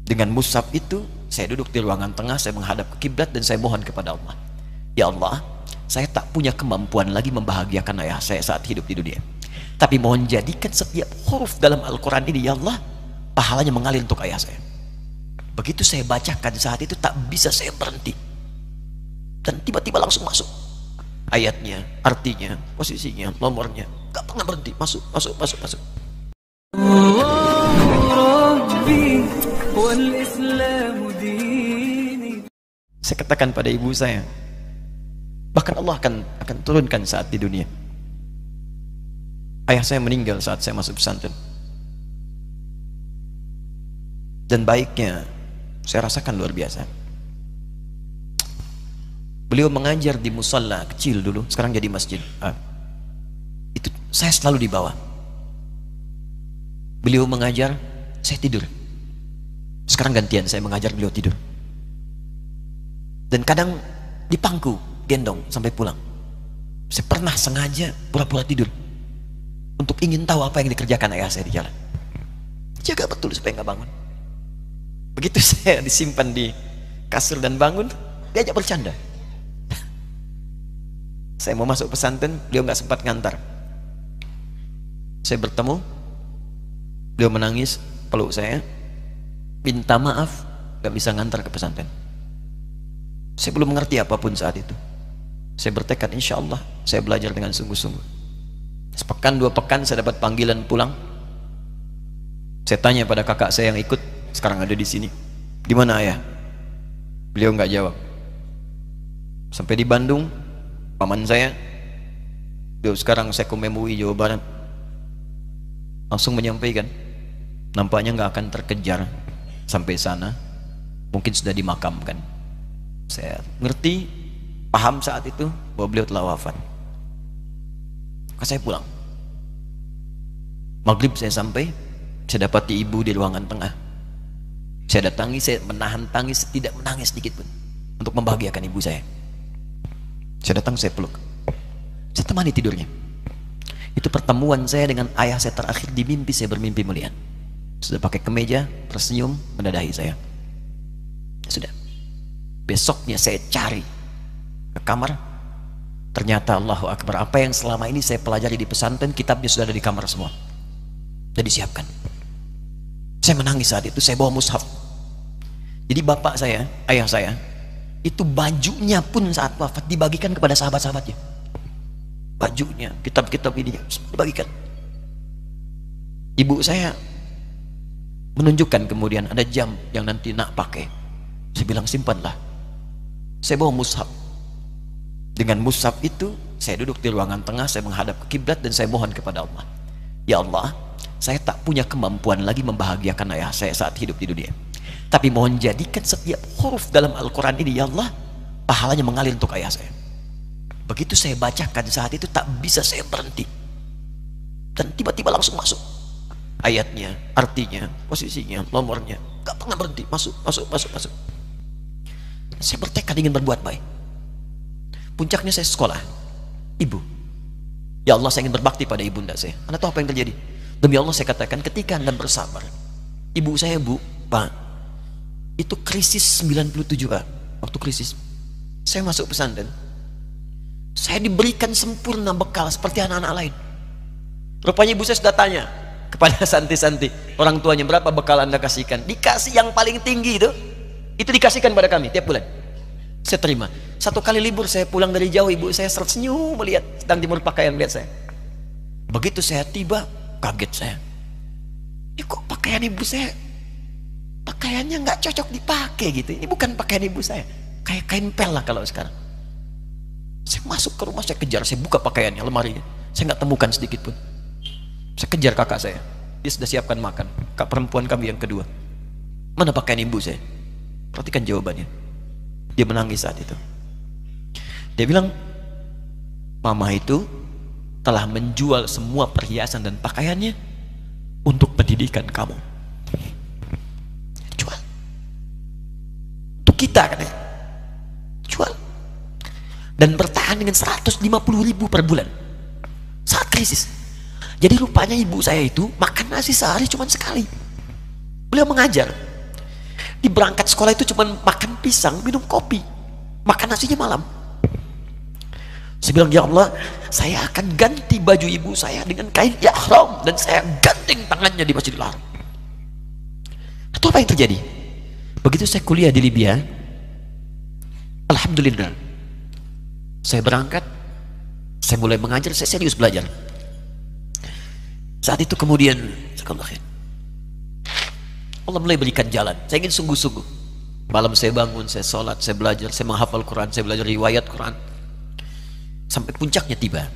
Dengan mushaf itu, saya duduk di ruangan tengah, saya menghadap ke kiblat dan saya mohon kepada Allah. Ya Allah, saya tak punya kemampuan lagi membahagiakan ayah saya saat hidup di dunia. Tapi mohon jadikan setiap huruf dalam Al-Quran ini, ya Allah, pahalanya mengalir untuk ayah saya. Begitu saya bacakan saat itu, tak bisa saya berhenti. Dan tiba-tiba langsung masuk ayatnya, artinya, posisinya, nomornya. Gak pernah berhenti, masuk. Saya katakan pada ibu saya, bahkan Allah akan turunkan saat di dunia. Ayah saya meninggal saat saya masuk pesantren. Dan baiknya saya rasakan luar biasa. Beliau mengajar di musalla kecil dulu, sekarang jadi masjid. Itu saya selalu di bawah. Beliau mengajar, saya tidur. Sekarang gantian saya mengajar, beliau tidur. Dan kadang di pangku gendong sampai pulang. Saya pernah sengaja pura-pura tidur untuk ingin tahu apa yang dikerjakan ayah saya di jalan. Jaga betul supaya nggak bangun. Begitu saya disimpan di kasur dan bangun, diajak bercanda. Saya mau masuk pesantren, beliau nggak sempat ngantar. Saya bertemu, beliau menangis, peluk saya, minta maaf, nggak bisa ngantar ke pesantren. Saya belum mengerti apapun saat itu. Saya bertekad, insya Allah saya belajar dengan sungguh-sungguh. Sepekan, 2 pekan saya dapat panggilan pulang. Saya tanya pada kakak saya yang ikut, sekarang ada di sini. Di mana ayah? Beliau nggak jawab. Sampai di Bandung, paman saya, beliau sekarang Sekom MUI Jawa Barat, langsung menyampaikan, nampaknya nggak akan terkejar sampai sana, mungkin sudah dimakamkan. Saya ngerti, paham saat itu bahwa beliau telah wafat. Maka saya pulang. Maghrib saya sampai, saya dapati ibu di ruangan tengah. Saya datangi, saya menahan tangis, tidak menangis sedikit pun untuk membahagiakan ibu saya. Saya datang, saya peluk, saya temani tidurnya. Itu pertemuan saya dengan ayah saya terakhir di mimpi. Saya bermimpi melihat sudah pakai kemeja, tersenyum, mendadahi saya. Sudah. Besoknya saya cari ke kamar, ternyata Allahu Akbar, apa yang selama ini saya pelajari di pesantren, kitabnya sudah ada di kamar semua, sudah disiapkan. Saya menangis saat itu. Saya bawa mushaf. Jadi bapak saya, ayah saya, itu bajunya pun saat wafat dibagikan kepada sahabat-sahabatnya. Bajunya, kitab-kitab ini dibagikan. Ibu saya menunjukkan kemudian ada jam yang nanti nak pakai. Saya bilang, simpanlah. Saya bawa mushaf. Dengan mushaf itu saya duduk di ruangan tengah, saya menghadap ke kiblat dan saya mohon kepada Allah. Ya Allah, saya tak punya kemampuan lagi membahagiakan ayah saya saat hidup di dunia. Tapi mohon jadikan setiap huruf dalam Al-Quran ini, ya Allah, pahalanya mengalir untuk ayah saya. Begitu saya bacakan saat itu, tak bisa saya berhenti. Dan tiba-tiba langsung masuk ayatnya, artinya, posisinya, nomornya. Gak pernah berhenti, masuk. Saya bertekad ingin berbuat baik. Puncaknya saya sekolah. Ibu, ya Allah, saya ingin berbakti pada ibunda saya. Anda tahu apa yang terjadi? Demi Allah saya katakan, ketika Anda bersabar, ibu saya, Bu, Pak, itu krisis 97 Pak. Waktu krisis saya masuk pesantren, saya diberikan sempurna bekal seperti anak-anak lain. Rupanya ibu saya sudah tanya kepada santi-santi, orang tuanya, berapa bekal Anda kasihkan? Dikasih yang paling tinggi itu dikasihkan pada kami tiap bulan. Saya terima. Satu kali libur saya pulang dari jauh, ibu saya tersenyum melihat sedang jemur pakaian melihat saya. Begitu saya tiba, kaget saya. Ini kok pakaian ibu saya, pakaiannya nggak cocok dipakai gitu. Ini bukan pakaian ibu saya, kayak kain pel lah kalau sekarang. Saya masuk ke rumah, saya kejar, saya buka pakaiannya, lemarinya, saya nggak temukan sedikit pun. Saya kejar kakak saya, dia sudah siapkan makan. Kak perempuan kami yang kedua, mana pakaian ibu saya? Perhatikan jawabannya. Dia menangis saat itu. Dia bilang, mama itu telah menjual semua perhiasan dan pakaiannya untuk pendidikan kamu. Jual. Untuk kita katanya. Jual. Dan bertahan dengan 150.000 per bulan saat krisis. Jadi rupanya ibu saya itu makan nasi sehari cuma sekali. Beliau mengajar. Di berangkat sekolah itu cuma makan pisang, minum kopi, makan nasinya malam. Saya bilang, ya Allah, saya akan ganti baju ibu saya dengan kain ihram dan saya gandeng tangannya di Masjidil Haram. Atau apa yang terjadi? Begitu saya kuliah di Libya, alhamdulillah, saya berangkat, saya mulai mengajar, saya serius belajar. Saat itu kemudian Allah mulai berikan jalan. Saya ingin sungguh-sungguh. Malam saya bangun, saya sholat, saya belajar, saya menghafal Quran, saya belajar riwayat Quran. Sampai puncaknya tiba,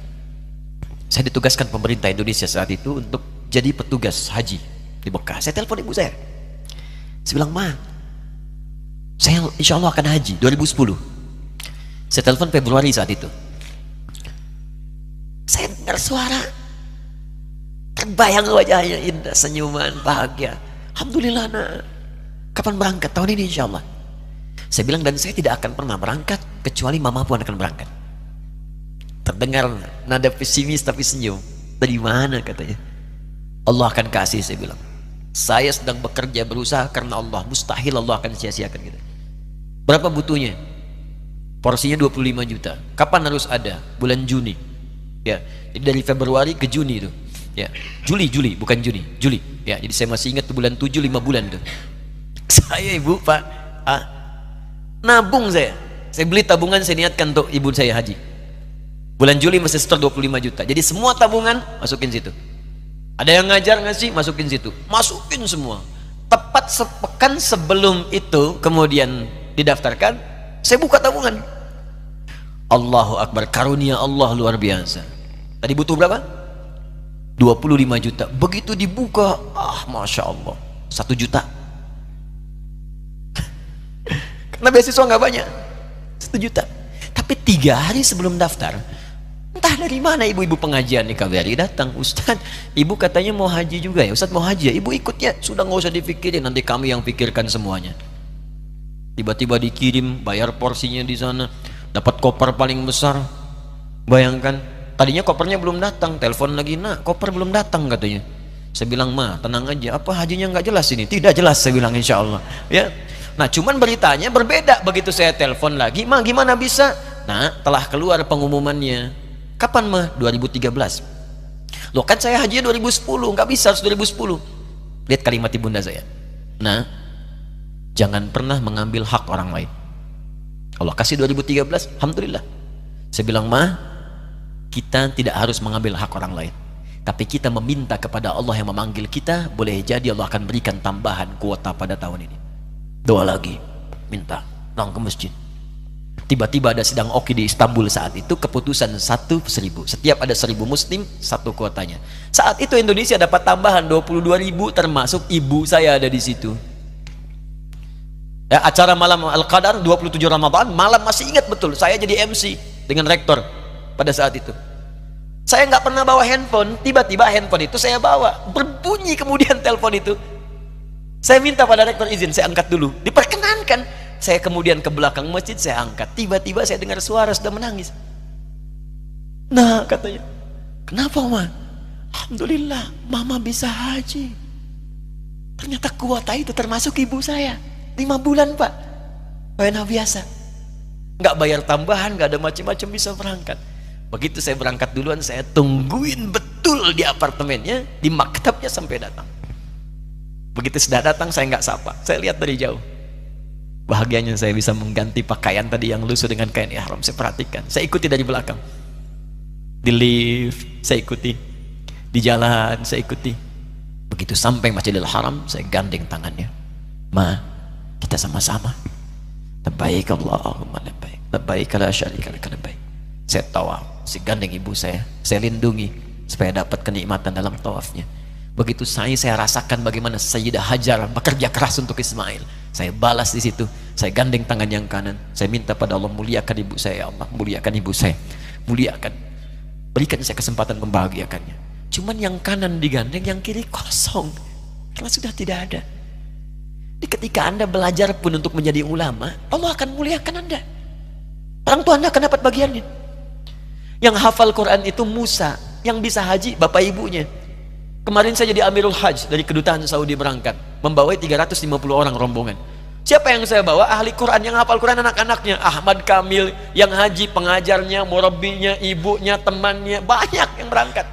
saya ditugaskan pemerintah Indonesia saat itu untuk jadi petugas haji di Mekah. Saya telepon ibu saya. Saya bilang, Ma, saya insya Allah akan haji 2010. Saya telepon Februari saat itu. Saya dengar suara, terbayang wajahnya indah, senyuman, bahagia. Alhamdulillah, nak. Kapan berangkat? Tahun ini insya Allah. Saya bilang, dan saya tidak akan pernah berangkat kecuali mama pun akan berangkat. Terdengar nada pesimis tapi senyum. Dari mana katanya? Allah akan kasih, saya bilang. Saya sedang bekerja berusaha karena Allah. Mustahil Allah akan sia-siakan kita. Berapa butuhnya? Porsinya 25 juta. Kapan harus ada? Bulan Juni. Ya, jadi dari Februari ke Juni itu. Ya, Juli bukan Juni, Juli. Ya, jadi saya masih ingat bulan 7, 5 bulan itu. Saya ibu, Pak, nabung saya. Saya beli tabungan, saya niatkan untuk ibu saya haji. Bulan Juli mesti setor 25 juta. Jadi semua tabungan masukin situ. Ada yang ngajar ngasih, masukin situ. Masukin semua. Tepat sepekan sebelum itu kemudian didaftarkan, saya buka tabungan. Allahu Akbar, karunia Allah luar biasa. Tadi butuh berapa? 25 juta. Begitu dibuka, Masya Allah, 1 juta. Karena beasiswa nggak banyak, 1 juta. Tapi 3 hari sebelum daftar, entah dari mana ibu-ibu pengajian di KBRI datang, Ustaz, ibu katanya mau haji juga ya, Ustaz mau haji ya, ibu ikut ya. Sudah nggak usah dipikirin, nanti kami yang pikirkan semuanya. Tiba-tiba dikirim, bayar porsinya di sana, dapat koper paling besar. Bayangkan, tadinya kopernya belum datang, telepon lagi, nak koper belum datang katanya. Saya bilang, Ma, tenang aja, apa hajinya nggak jelas ini? Tidak jelas, saya bilang, insya Allah. Ya, nah cuman beritanya berbeda. Begitu saya telepon lagi, Ma gimana bisa? Nah, telah keluar pengumumannya. Kapan, Ma? 2013. Loh kan saya hajinya 2010, nggak bisa, harus 2010. Lihat kalimat ibunda saya. Nah, jangan pernah mengambil hak orang lain. Allah kasih 2013, alhamdulillah. Saya bilang, Ma, kita tidak harus mengambil hak orang lain, tapi kita meminta kepada Allah yang memanggil kita. Boleh jadi Allah akan berikan tambahan kuota pada tahun ini. Doa lagi, minta, datang ke masjid. Tiba-tiba ada sidang oki di Istanbul saat itu, keputusan 1/1000. Setiap ada 1000 muslim, 1 kuotanya. Saat itu Indonesia dapat tambahan 22.000, termasuk ibu saya ada di situ. Ya, acara malam Al-Qadar 27 Ramadan, malam masih ingat betul, saya jadi MC dengan rektor pada saat itu. Saya nggak pernah bawa handphone, tiba-tiba handphone itu saya bawa, berbunyi kemudian telepon itu. Saya minta pada rektor izin, saya angkat dulu, diperkenankan. Saya kemudian ke belakang masjid, saya angkat. Tiba-tiba saya dengar suara sudah menangis. Nah, katanya, kenapa, Ma? Alhamdulillah, Mama bisa haji. Ternyata kuota itu termasuk ibu saya. 5 bulan, Pak. Enak biasa. Nggak bayar tambahan, nggak ada macam-macam, bisa berangkat. Begitu saya berangkat duluan, saya tungguin betul di apartemennya, di maktabnya sampai datang. Begitu sudah datang, saya nggak sapa, saya lihat dari jauh. Bahagianya saya bisa mengganti pakaian tadi yang lusuh dengan kain ihram. Saya perhatikan, saya ikuti dari belakang. Di lift, saya ikuti. Di jalan, saya ikuti. Begitu sampai Masjidil Haram, saya gandeng tangannya. Ma, kita sama-sama. Labbaik Allahumma labbaik. Labbaik la syarika lak labbaik. Saya tawaf, saya gandeng ibu saya lindungi supaya dapat kenikmatan dalam tawafnya. Begitu saya rasakan bagaimana Sayyidah Hajar bekerja keras untuk Ismail. Saya balas di situ, saya gandeng tangan yang kanan. Saya minta pada Allah, muliakan ibu saya, ya Allah, muliakan ibu saya, muliakan, berikan saya kesempatan membahagiakannya. Cuman yang kanan digandeng, yang kiri kosong, karena sudah tidak ada. Jadi ketika Anda belajar pun untuk menjadi ulama, Allah akan muliakan Anda. Orang tua Anda akan dapat bagiannya. Yang hafal Quran itu Musa, yang bisa haji bapak ibunya. Kemarin saya jadi Amirul Hajj dari kedutaan Saudi berangkat, membawai 350 orang rombongan. Siapa yang saya bawa? Ahli Quran, yang hafal Quran anak-anaknya. Ahmad Kamil, yang haji, pengajarnya, murabbinya, ibunya, temannya, banyak yang berangkat.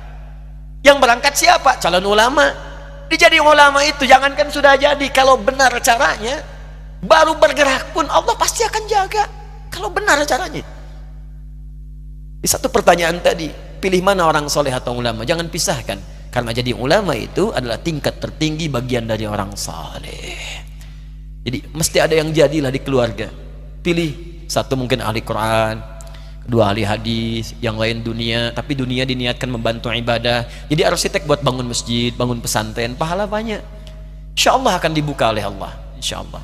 Yang berangkat siapa? Calon ulama. Dijadi ulama itu, jangankan sudah jadi, kalau benar caranya, baru bergerak pun Allah pasti akan jaga. Kalau benar caranya. Di satu pertanyaan tadi, pilih mana orang soleh atau ulama? Jangan pisahkan, karena jadi ulama itu adalah tingkat tertinggi bagian dari orang soleh. Jadi mesti ada yang jadilah di keluarga. Pilih satu, mungkin ahli Quran, kedua ahli hadis, yang lain dunia, tapi dunia diniatkan membantu ibadah. Jadi arsitek buat bangun masjid, bangun pesantren, pahala banyak. Insya Allah akan dibuka oleh Allah, insya Allah.